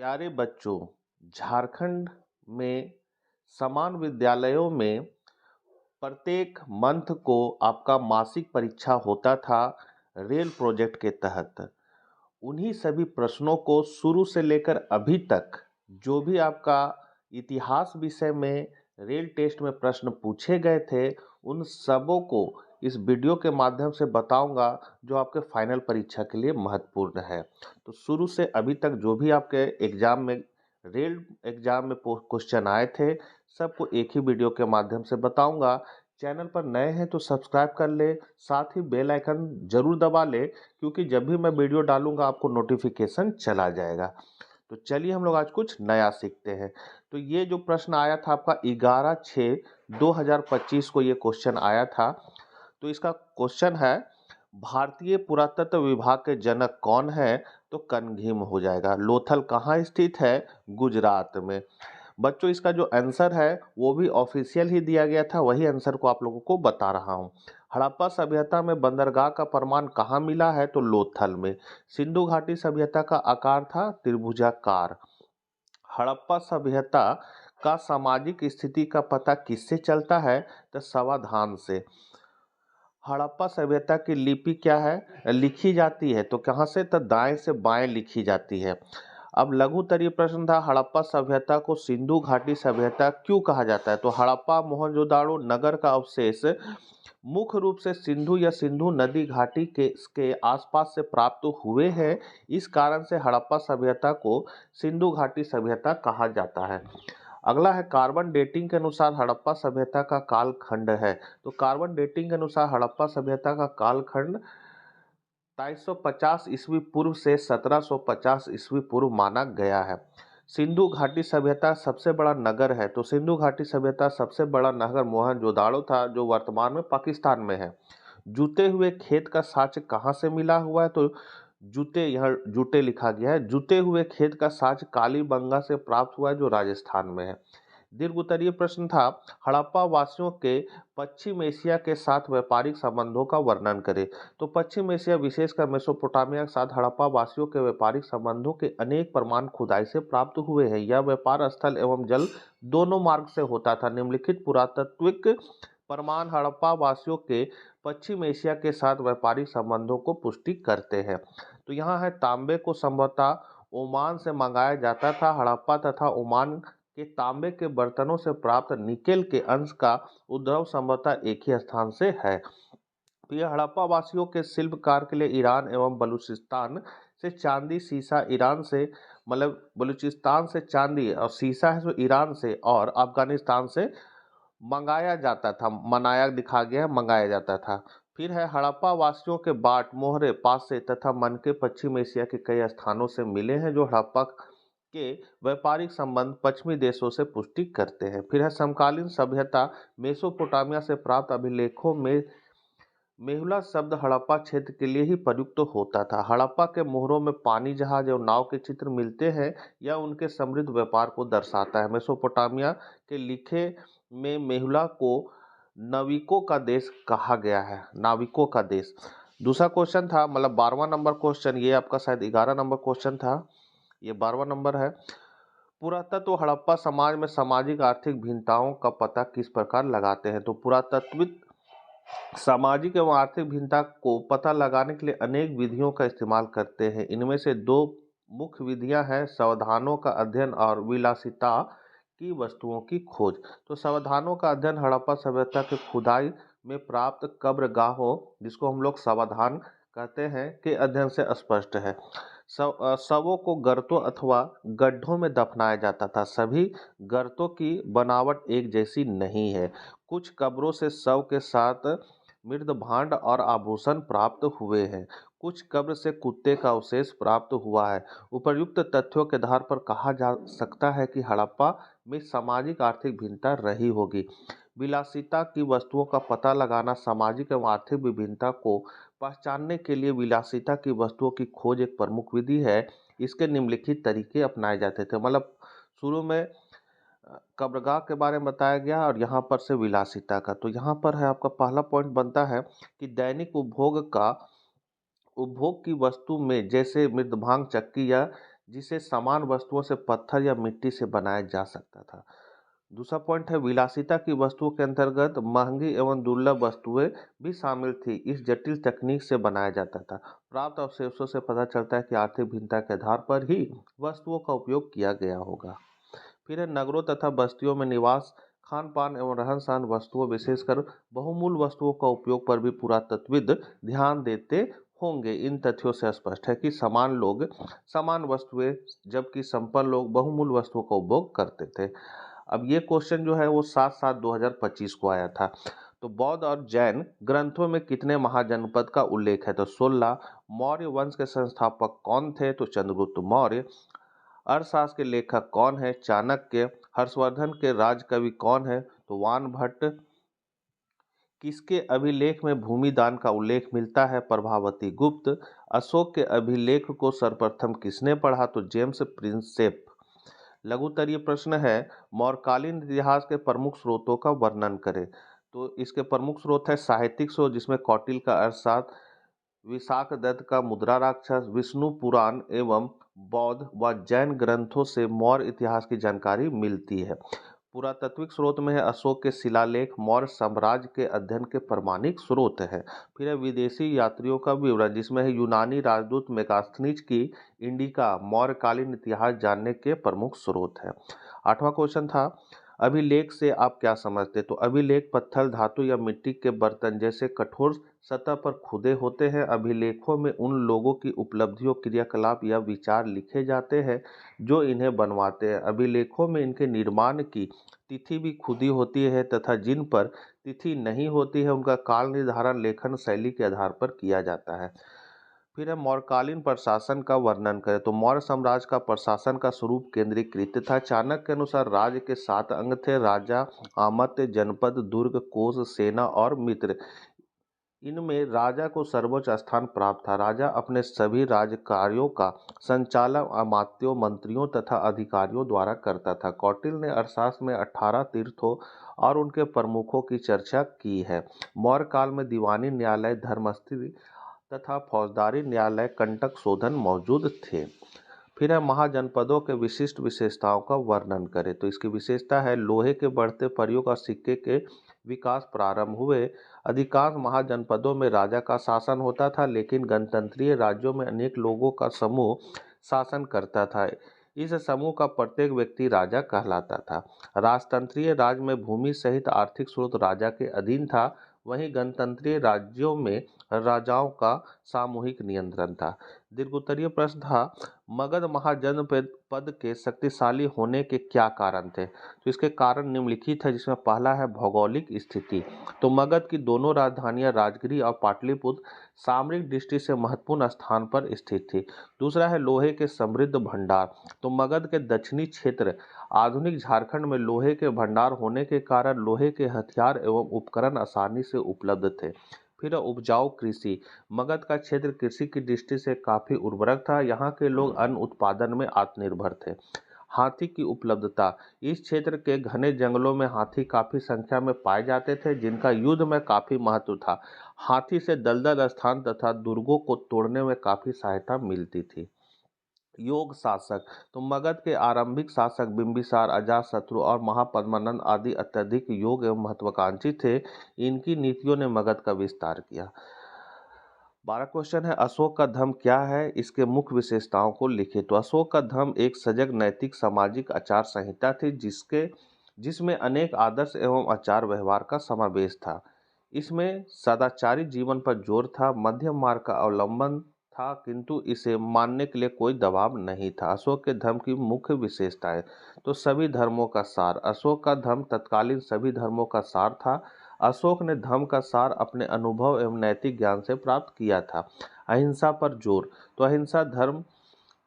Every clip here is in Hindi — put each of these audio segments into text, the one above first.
प्यारे बच्चों, झारखंड में समान विद्यालयों में प्रत्येक मंथ को आपका मासिक परीक्षा होता था रेल प्रोजेक्ट के तहत। उन्हीं सभी प्रश्नों को शुरू से लेकर अभी तक जो भी आपका इतिहास विषय में रेल टेस्ट में प्रश्न पूछे गए थे, उन सबों को इस वीडियो के माध्यम से बताऊंगा जो आपके फाइनल परीक्षा के लिए महत्वपूर्ण है। तो शुरू से अभी तक जो भी आपके एग्जाम में रेल एग्जाम में क्वेश्चन आए थे, सबको एक ही वीडियो के माध्यम से बताऊंगा। चैनल पर नए हैं तो सब्सक्राइब कर ले, साथ ही बेल आइकन जरूर दबा ले, क्योंकि जब भी मैं वीडियो डालूंगा आपको नोटिफिकेशन चला जाएगा। तो चलिए हम लोग आज कुछ नया सीखते हैं। तो ये जो प्रश्न आया था आपका 11/6/2025 को ये क्वेश्चन आया था। तो इसका क्वेश्चन है, भारतीय पुरातत्व विभाग के जनक कौन है? तो कनघीम हो जाएगा। लोथल कहाँ स्थित है? गुजरात में। बच्चों इसका जो आंसर है वो भी ऑफिशियल ही दिया गया था, वही आंसर को आप लोगों को बता रहा हूँ। हड़प्पा सभ्यता में बंदरगाह का प्रमाण कहाँ मिला है? तो लोथल में। सिंधु घाटी सभ्यता का आकार था त्रिभुजाकार। हड़प्पा सभ्यता का सामाजिक स्थिति का पता किससे चलता है? तो समाधान से। हड़प्पा सभ्यता की लिपि क्या है? लिखी जाती है तो कहाँ से? तो दाएं से बाएं लिखी जाती है। अब लघुत्तरीय प्रश्न था, हड़प्पा सभ्यता को सिंधु घाटी सभ्यता क्यों कहा जाता है? तो हड़प्पा मोहनजोदाड़ो नगर का अवशेष मुख्य रूप से सिंधु या सिंधु नदी घाटी के आसपास से प्राप्त हुए हैं। इस कारण से हड़प्पा सभ्यता को सिंधु घाटी सभ्यता कहा जाता है। अगला है, कार्बन डेटिंग के अनुसार हड़प्पा सभ्यता का कालखंड है। तो कार्बन डेटिंग के अनुसार हड़प्पा सभ्यता का कालखंड 2350 ईस्वी पूर्व से 1750 ईस्वी पूर्व माना गया है। सिंधु घाटी सभ्यता सबसे बड़ा नगर है। तो सिंधु घाटी सभ्यता सबसे बड़ा नगर मोहनजोदाड़ो था, जो वर्तमान में पाकिस्तान में है। जूते हुए खेत का साक्ष्य कहाँ से मिला हुआ है? तो जूते, यहाँ जूते लिखा गया है। जूते हुए खेत का साक्ष्य कालीबंगा से प्राप्त हुआ है, जो राजस्थान में है। दीर्घ उत्तरीय प्रश्न था, हड़प्पा वासियों के पश्चिम एशिया के साथ व्यापारिक संबंधों का वर्णन करें। तो पश्चिम एशिया विशेषकर मेसोपोटामिया के साथ हड़प्पा वासियों के व्यापारिक संबंधों के अनेक प्रमाण खुदाई से प्राप्त हुए हैं। यह व्यापार स्थल एवं जल दोनों मार्ग से होता था। निम्नलिखित पुरातात्विक प्रमाण हड़प्पा वासियों के पश्चिम एशिया के साथ व्यापारिक संबंधों को पुष्टि करते हैं। तो यहाँ है, तांबे को संभवतः ओमान से मंगाया जाता था। हड़प्पा तथा ओमान के तांबे के बर्तनों से प्राप्त निकेल के अंश का उद्भव संभवतः एक ही स्थान से है। तो यह हड़प्पा वासियों के शिल्पकार के लिए ईरान एवं बलूचिस्तान से चांदी सीसा, ईरान से मतलब बलूचिस्तान से चांदी और सीसा है जो ईरान से और अफगानिस्तान से मंगाया जाता था। मनाया दिखा गया है, मंगाया जाता था। फिर है, हड़प्पा वासियों के बाट, मोहरे, पासे तथा मनके पश्चिम एशिया के कई स्थानों से मिले हैं, जो हड़प्पा के व्यापारिक संबंध पश्चिमी देशों से पुष्टि करते हैं। फिर है, समकालीन सभ्यता मेसोपोटामिया से प्राप्त अभिलेखों में मेहुला शब्द हड़प्पा क्षेत्र के लिए ही प्रयुक्त होता था। हड़प्पा के मोहरों में पानी जहाज और नाव के चित्र मिलते हैं। यह उनके समृद्ध व्यापार को दर्शाता है। मेसोपोटामिया के लिखे में मेहुला को नाविकों का देश कहा गया है। नाविकों का देश। दूसरा क्वेश्चन था, मतलब 12वां नंबर क्वेश्चन, ये आपका शायद 11 नंबर क्वेश्चन था, ये 12वां नंबर है। पुरातत्व हड़प्पा समाज में सामाजिक आर्थिक भिन्नताओं का पता किस प्रकार लगाते हैं? तो पुरातत्विक सामाजिक एवं आर्थिक भिन्नता को पता लगाने के लिए अनेक विधियों का इस्तेमाल करते हैं। इनमें से दो मुख्य विधियां हैं, सावधानों का अध्ययन और विलासिता की वस्तुओं की खोज। तो सावधानों का अध्ययन हड़प्पा सभ्यता के खुदाई में प्राप्त कब्रगाहों, जिसको हम लोग सावधान कहते हैं, के अध्ययन से स्पष्ट है। शवों को गर्तों अथवा गड्ढों में दफनाया जाता था। सभी गर्तों की बनावट एक जैसी नहीं है। कुछ कब्रों से शव के साथ मृद भांड और आभूषण प्राप्त हुए हैं। कुछ कब्र से कुत्ते का अवशेष प्राप्त हुआ है। उपर्युक्त तथ्यों के आधार पर कहा जा सकता है कि हड़प्पा में सामाजिक आर्थिक भिन्नता रही होगी। विलासिता की वस्तुओं का पता लगाना सामाजिक एवं आर्थिक विभिन्नता को पहचानने के लिए विलासिता की वस्तुओं की खोज एक प्रमुख विधि है। इसके निम्नलिखित तरीके अपनाए जाते थे। मतलब शुरू में कब्रगाह के बारे में बताया गया और यहाँ पर से विलासिता का। तो यहाँ पर है, आपका पहला पॉइंट बनता है कि दैनिक उपभोग की वस्तु में जैसे मृदभांग चक्की या जिसे समान वस्तुओं से पत्थर या मिट्टी से बनाया जा सकता था। दूसरा पॉइंट है विलासिता की वस्तुओं के अंतर्गत महंगी एवं दुर्लभ वस्तुएं भी शामिल थी। इस जटिल तकनीक से बनाया जाता था। प्राप्त अवशेषों से पता चलता है कि आर्थिक भिन्नता के आधार पर ही वस्तुओं का उपयोग किया गया होगा। फिर है नगरों तथा बस्तियों में निवास, खान पान एवं रहन सहन वस्तुओं विशेषकर बहुमूल्य वस्तुओं का उपयोग पर भी पुरातत्वविद ध्यान देते होंगे। इन तथ्यों से स्पष्ट है कि समान लोग समान वस्तुएं जबकि संपन्न लोग बहुमूल्य वस्तुओं का उपभोग करते थे। अब ये क्वेश्चन जो है वो 7/7/2025 को आया था। तो बौद्ध और जैन ग्रंथों में कितने महाजनपद का उल्लेख है? तो 16। मौर्य वंश के संस्थापक कौन थे? तो चंद्रगुप्त मौर्य। अर्थशास्त्र के लेखक कौन है? चाणक्य। हर्षवर्धन के राजकवि कौन है? तो वानभट्ट। किसके अभिलेख में भूमि दान का उल्लेख मिलता है? प्रभावती गुप्त। अशोक के अभिलेख को सर्वप्रथम किसने पढ़ा? तो जेम्स प्रिंसेप। लघुत्तरीय प्रश्न है मौर्यकालीन इतिहास के प्रमुख स्रोतों का वर्णन करें। तो इसके प्रमुख स्रोत है साहित्यिक स्रोत जिसमें कौटिल्य का अर्थशास्त्र, विशाखदत्त का मुद्रा राक्षस, विष्णु पुराण एवं बौद्ध व जैन ग्रंथों से मौर्य इतिहास की जानकारी मिलती है। पुरातात्विक स्रोत में है अशोक के शिलालेख, मौर्य साम्राज्य के अध्ययन के प्रमाणिक स्रोत है। फिर है विदेशी यात्रियों का विवरण जिसमें है यूनानी राजदूत मेगास्थनीज की इंडिका मौर्यकालीन इतिहास जानने के प्रमुख स्रोत है। 8वां क्वेश्चन था अभिलेख से आप क्या समझते? तो अभिलेख पत्थर, धातु या मिट्टी के बर्तन जैसे कठोर सतह पर खुदे होते हैं। अभिलेखों में उन लोगों की उपलब्धियों, क्रियाकलाप या विचार लिखे जाते हैं जो इन्हें बनवाते हैं। अभिलेखों में इनके निर्माण की तिथि भी खुदी होती है तथा जिन पर तिथि नहीं होती है उनका काल निर्धारण लेखन शैली के आधार पर किया जाता है। फिर है मौर्यकालीन प्रशासन का वर्णन करें। तो मौर्य साम्राज्य का प्रशासन का स्वरूप केंद्रीकृत था। चाणक्य के अनुसार राज्य के 7 अंग थे: राजा, आमत्य, जनपद, दुर्ग, कोष, सेना और मित्र। इनमें राजा को सर्वोच्च स्थान प्राप्त था। राजा अपने सभी राज्य कार्यों का संचालन अमात्यों, मंत्रियों तथा अधिकारियों द्वारा करता था। कौटिल्य ने अर्थशास्त्र में 18 तीर्थों और उनके प्रमुखों की चर्चा की है। मौर्य काल में दीवानी न्यायालय, धर्मस्थली तथा फौजदारी न्यायालय, कंटक शोधन मौजूद थे। फिर है महाजनपदों के विशिष्ट विशेषताओं का वर्णन करें। तो इसकी विशेषता है लोहे के बढ़ते प्रयोग और सिक्के के विकास प्रारंभ हुए। अधिकांश महाजनपदों में राजा का शासन होता था लेकिन गणतंत्रीय राज्यों में अनेक लोगों का समूह शासन करता था। इस समूह का प्रत्येक व्यक्ति राजा कहलाता था। राजतंत्रीय राज्य में भूमि सहित आर्थिक स्रोत राजा के अधीन था। वहीं गणतंत्रीय राज्यों में राजाओं का सामूहिक नियंत्रण था। दीर्घोत्तरीय प्रश्न था मगध महाजनपद पद के शक्तिशाली होने के क्या कारण थे? तो इसके कारण निम्नलिखित है जिसमें पहला है भौगोलिक स्थिति। तो मगध की दोनों राजधानियां राजगिरी और पाटलिपुत्र सामरिक दृष्टि से महत्वपूर्ण स्थान पर स्थित थी। दूसरा है लोहे के समृद्ध भंडार। तो मगध के दक्षिणी क्षेत्र आधुनिक झारखंड में लोहे के भंडार होने के कारण लोहे के हथियार एवं उपकरण आसानी से उपलब्ध थे। फिर उपजाऊ कृषि। मगध का क्षेत्र कृषि की दृष्टि से काफी उर्वरक था। यहाँ के लोग अन्न उत्पादन में आत्मनिर्भर थे। हाथी की उपलब्धता। इस क्षेत्र के घने जंगलों में हाथी काफी संख्या में पाए जाते थे जिनका युद्ध में काफी महत्व था। हाथी से दलदल स्थान तथा दुर्गों को तोड़ने में काफी सहायता मिलती थी। योग शासक। तो मगध के आरंभिक शासक बिंबिसार, अजातशत्रु और महापद्मनंद आदि अत्यधिक योग एवं महत्वाकांक्षी थे। इनकी नीतियों ने मगध का विस्तार किया। 12 क्वेश्चन है अशोक का धर्म क्या है? इसके मुख्य विशेषताओं को लिखे। तो अशोक का धर्म एक सजग नैतिक सामाजिक आचार संहिता थी जिसमें अनेक आदर्श एवं आचार व्यवहार का समावेश था। इसमें सदाचारी जीवन पर जोर था, मध्यम मार्ग का अवलंबन था किंतु इसे मानने के लिए कोई दबाव नहीं था। अशोक के धर्म की मुख्य विशेषताएं। तो सभी धर्मों का सार। अशोक का धर्म तत्कालीन सभी धर्मों का सार था। अशोक ने धर्म का सार अपने अनुभव एवं नैतिक ज्ञान से प्राप्त किया था। अहिंसा पर जोर। तो अहिंसा धर्म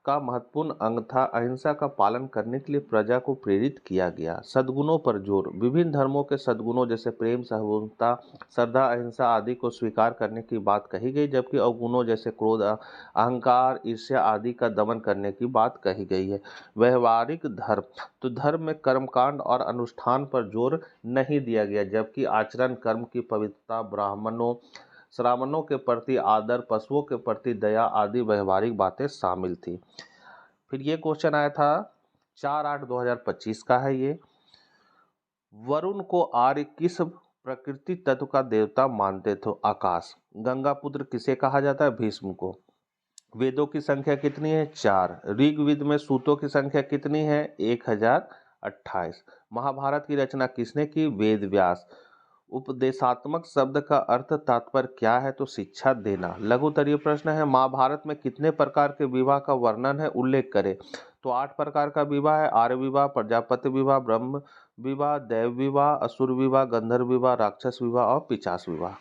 का महत्वपूर्ण अंग था। अहिंसा का पालन करने के लिए प्रजा को प्रेरित किया गया। सद्गुणों पर जोर। विभिन्न धर्मों के सद्गुणों जैसे प्रेम, सहिष्णुता, श्रद्धा, अहिंसा आदि को स्वीकार करने की बात कही गई जबकि अवगुणों जैसे क्रोध, अहंकार, ईर्ष्या आदि का दमन करने की बात कही गई है। व्यवहारिक धर्म। तो धर्म में कर्मकांड और अनुष्ठान पर जोर नहीं दिया गया जबकि आचरण, कर्म की पवित्रता, श्रावणों के प्रति आदर, पशुओं के प्रति दया आदि व्यवहारिक बातें शामिल थी। फिर ये क्वेश्चन आया था 4/8/2025 का है ये। वरुण को आर्य किस प्रकृति तत्व का देवता मानते थे? आकाश। गंगा पुत्र किसे कहा जाता है? भीष्म को। वेदों की संख्या कितनी है? 4। ऋग्वेद में सूतों की संख्या कितनी है? 1028। महाभारत की रचना किसने की? वेद व्यास। उपदेशात्मक शब्द का अर्थ तात्पर्य क्या है? तो शिक्षा देना। लघुतरीय प्रश्न है, महाभारत में कितने प्रकार के विवाह का वर्णन है? उल्लेख करें। तो 8 प्रकार का विवाह है। आर्य विवाह, प्रजापति विवाह, ब्रह्म विवाह, देव विवाह, असुर विवाह, गंधर्व विवाह, राक्षस विवाह और पिशाच विवाह।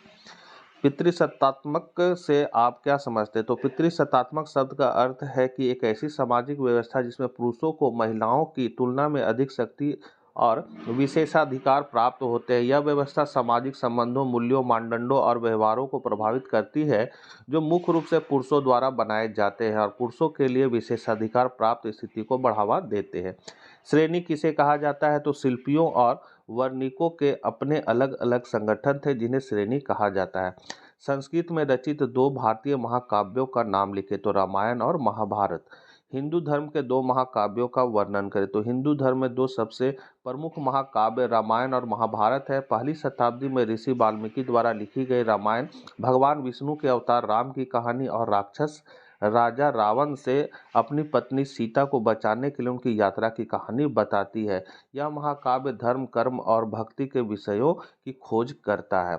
पितृसत्तात्मक से आप क्या समझते हैं? तो पितृसत्तात्मक शब्द का अर्थ है कि एक ऐसी सामाजिक व्यवस्था जिसमें पुरुषों को महिलाओं की तुलना में अधिक शक्ति और विशेषाधिकार प्राप्त होते हैं। यह व्यवस्था सामाजिक संबंधों, मूल्यों, मानदंडों और व्यवहारों को प्रभावित करती है जो मुख्य रूप से पुरुषों द्वारा बनाए जाते हैं और पुरुषों के लिए विशेषाधिकार प्राप्त स्थिति को बढ़ावा देते हैं। श्रेणी किसे कहा जाता है? तो शिल्पियों और वर्णिकों के अपने अलग अलग संगठन थे जिन्हें श्रेणी कहा जाता है। संस्कृत में रचित 2 भारतीय महाकाव्यों का नाम लिखे। तो रामायण और महाभारत। हिंदू धर्म के 2 महाकाव्यों का वर्णन करें। तो हिंदू धर्म में 2 सबसे प्रमुख महाकाव्य रामायण और महाभारत है। पहली शताब्दी में ऋषि वाल्मीकि द्वारा लिखी गई रामायण भगवान विष्णु के अवतार राम की कहानी और राक्षस राजा रावण से अपनी पत्नी सीता को बचाने के लिए उनकी यात्रा की कहानी बताती है। यह महाकाव्य धर्म, कर्म और भक्ति के विषयों की खोज करता है।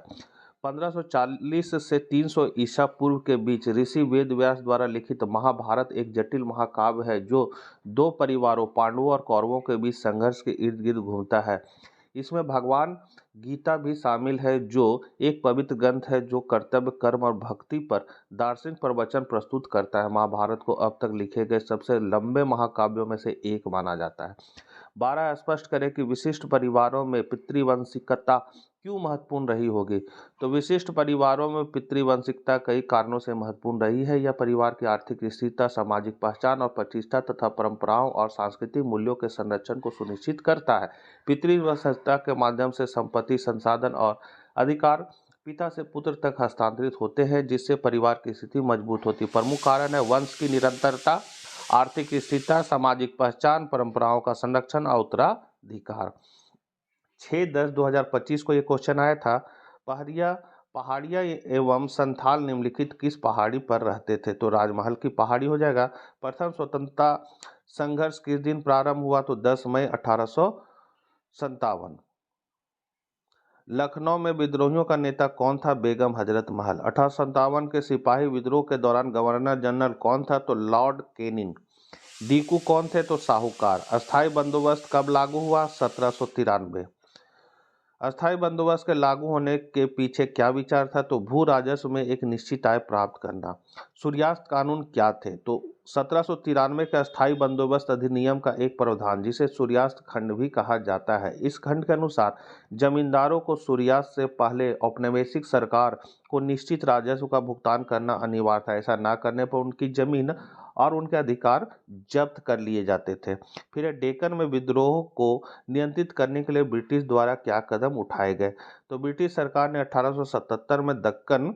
1540 से 300 ईसा पूर्व के बीच ऋषि वेद व्यास द्वारा लिखित महाभारत एक जटिल महाकाव्य है जो 2 परिवारों पांडवों और कौरवों के बीच संघर्ष के इर्द गिर्द घूमता है। इसमें भगवान गीता भी शामिल है जो एक पवित्र ग्रंथ है जो कर्तव्य, कर्म और भक्ति पर दार्शनिक प्रवचन प्रस्तुत करता है। महाभारत को अब तक लिखे गए सबसे लंबे महाकाव्यों में से एक माना जाता है। 12 स्पष्ट करें कि विशिष्ट परिवारों में पितृवंशिकता क्यों महत्वपूर्ण रही होगी? तो विशिष्ट परिवारों में पितृवंशिकता कई कारणों से महत्वपूर्ण रही है। यह परिवार की आर्थिक स्थिरता, सामाजिक पहचान और प्रतिष्ठा तथा परंपराओं और सांस्कृतिक मूल्यों के संरक्षण को सुनिश्चित करता है। पितृवंशिकता के माध्यम से संपत्ति, संसाधन और अधिकार पिता से पुत्र तक हस्तांतरित होते हैं जिससे परिवार की स्थिति मजबूत होती है। प्रमुख कारण है वंश की निरंतरता, आर्थिक स्थिरता, सामाजिक पहचान, परंपराओं का संरक्षण और उत्तराधिकार। 6/10/2025 को ये क्वेश्चन आया था। पहाड़िया एवं संथाल निम्नलिखित किस पहाड़ी पर रहते थे? तो राजमहल की पहाड़ी हो जाएगा। प्रथम स्वतंत्रता संघर्ष किस दिन प्रारंभ हुआ? तो 10 मई 1857। लखनऊ में विद्रोहियों का नेता कौन था? बेगम हजरत महल। 1857 के सिपाही विद्रोह के दौरान गवर्नर जनरल कौन था? तो लॉर्ड कैनिंग। डीकू कौन थे? तो साहूकार। अस्थायी बंदोबस्त कब लागू हुआ? 1793। अस्थायी बंदोबस्त के लागू होने के पीछे क्या विचार था? तो भू राजस्व में एक निश्चित आय प्राप्त करना। सूर्यास्त कानून क्या थे? तो 1793 के अस्थायी बंदोबस्त अधिनियम का एक प्रावधान जिसे सूर्यास्त खंड भी कहा जाता है। इस खंड के अनुसार जमींदारों को सूर्यास्त से पहले औपनिवेशिक सरकार को निश्चित राजस्व का भुगतान करना अनिवार्य था। ऐसा न करने पर उनकी जमीन और उनके अधिकार जब्त कर लिए जाते थे। फिर डेक्कन में विद्रोह को नियंत्रित करने के लिए ब्रिटिश द्वारा क्या कदम उठाए गए? तो ब्रिटिश सरकार ने 1877 में दक्कन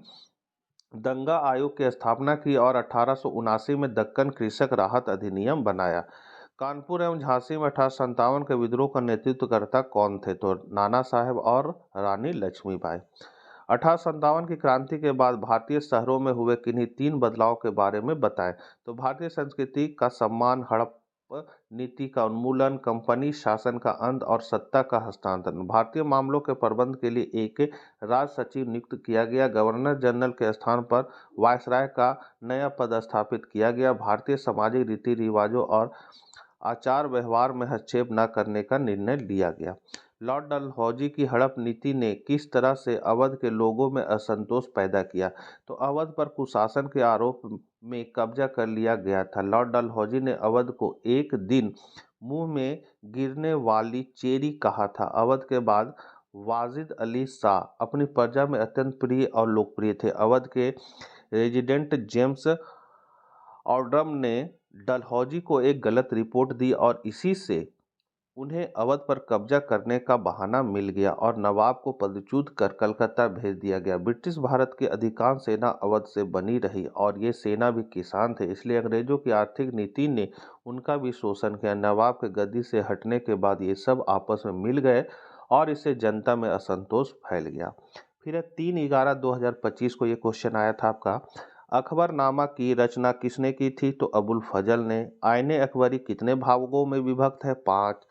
दंगा आयोग की स्थापना की और 1879 में दक्कन कृषक राहत अधिनियम बनाया। कानपुर एवं झांसी में 1857 के विद्रोह का नेतृत्वकर्ता कौन थे? तो नाना साहेब और रानी लक्ष्मीबाई। 1857 की क्रांति के बाद भारतीय शहरों में हुए किन्हीं 3 बदलाव के बारे में बताएं। तो भारतीय संस्कृति का सम्मान, हड़प नीति का उन्मूलन, कंपनी शासन का अंत और सत्ता का हस्तांतरण। भारतीय मामलों के प्रबंध के लिए एक राज सचिव नियुक्त किया गया। गवर्नर जनरल के स्थान पर वायसराय का नया पद स्थापित किया गया। भारतीय सामाजिक रीति रिवाजों और आचार व्यवहार में हस्तक्षेप न करने का निर्णय लिया गया। लॉर्ड डलहौजी की हड़प नीति ने किस तरह से अवध के लोगों में असंतोष पैदा किया? तो अवध पर कुशासन के आरोप में कब्जा कर लिया गया था। लॉर्ड डलहौजी ने अवध को एक दिन मुंह में गिरने वाली चेरी कहा था। अवध के बाद वाजिद अली शाह अपनी प्रजा में अत्यंत प्रिय और लोकप्रिय थे। अवध के रेजिडेंट जेम्स ऑर्डम ने डलहौजी को एक गलत रिपोर्ट दी और इसी से उन्हें अवध पर कब्जा करने का बहाना मिल गया और नवाब को पदच्युत कर कलकत्ता भेज दिया गया। ब्रिटिश भारत की अधिकांश सेना अवध से बनी रही और ये सेना भी किसान थे, इसलिए अंग्रेजों की आर्थिक नीति ने उनका भी शोषण किया। नवाब के गद्दी से हटने के बाद ये सब आपस में मिल गए और इससे जनता में असंतोष फैल गया। फिर 3/11/2025 को ये क्वेश्चन आया था आपका, अकबरनामा की रचना किसने की थी? तो अबुल फजल ने। आईने अकबरी कितने भागों में विभक्त है? 5।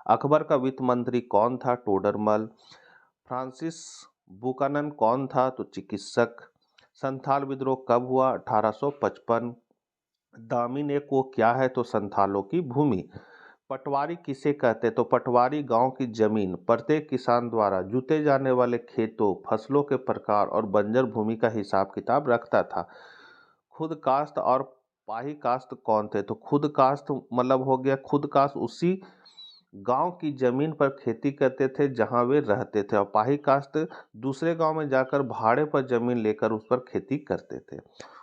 अकबर का वित्त मंत्री कौन था? टोडरमल। फ्रांसिस बुकानन कौन था? तो चिकित्सक। संथाल विद्रोह कब हुआ? 1855। दामिन एक वो क्या है? तो संथालों की भूमि। पटवारी किसे कहते? तो पटवारी गांव की जमीन प्रत्येक किसान द्वारा जुते जाने वाले खेतों, फसलों के प्रकार और बंजर भूमि का हिसाब किताब रखता था। खुद काश्त और पाही काश्त कौन थे? तो खुद काश्त मतलब हो गया, खुद काश्त उसी गांव की जमीन पर खेती करते थे जहां वे रहते थे, और पाही काश्त दूसरे गांव में जाकर भाड़े पर जमीन लेकर उस पर खेती करते थे।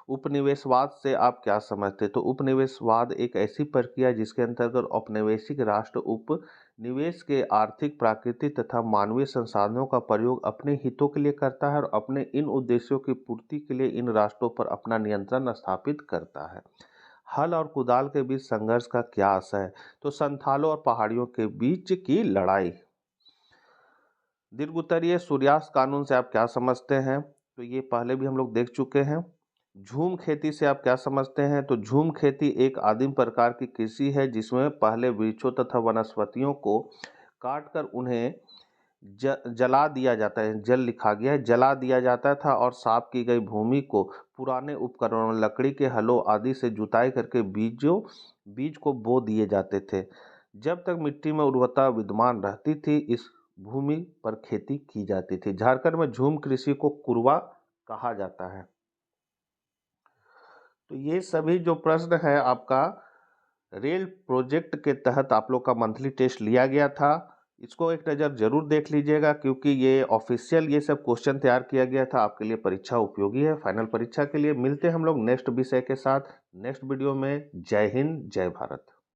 उपनिवेशवाद से आप क्या समझते? तो उपनिवेशवाद एक ऐसी प्रक्रिया जिसके अंतर्गत औपनिवेशिक राष्ट्र उपनिवेश के आर्थिक, प्राकृतिक तथा मानवीय संसाधनों का प्रयोग अपने हितों के लिए करता है और अपने इन उद्देश्यों की पूर्ति के लिए इन राष्ट्रों पर अपना नियंत्रण स्थापित करता है। हल और कुदाल के बीच संघर्ष का क्या आशय है? तो संथालों और पहाड़ियों के बीच की लड़ाई। दीर्घोत्तरीय सूर्यास्त कानून से आप क्या समझते हैं? तो ये पहले भी हम लोग देख चुके हैं। झूम खेती से आप क्या समझते हैं? तो झूम खेती एक आदिम प्रकार की कृषि है जिसमें पहले वृक्षों तथा वनस्पतियों को काटकर उन्हें जला दिया जाता है, जल लिखा गया है, जला दिया जाता था और साफ की गई भूमि को पुराने उपकरणों, लकड़ी के हलों आदि से जुताई करके बीज को बो दिए जाते थे। जब तक मिट्टी में उर्वरता विद्यमान रहती थी इस भूमि पर खेती की जाती थी। झारखंड में झूम कृषि को कुरवा कहा जाता है। तो ये सभी जो प्रश्न है आपका रेल प्रोजेक्ट के तहत आप लोग का मंथली टेस्ट लिया गया था। इसको एक नज़र जरूर देख लीजिएगा क्योंकि ये ऑफिशियल ये सब क्वेश्चन तैयार किया गया था, आपके लिए परीक्षा उपयोगी है। फाइनल परीक्षा के लिए मिलते हैं हम लोग नेक्स्ट विषय के साथ नेक्स्ट वीडियो में। जय हिंद, जय भारत।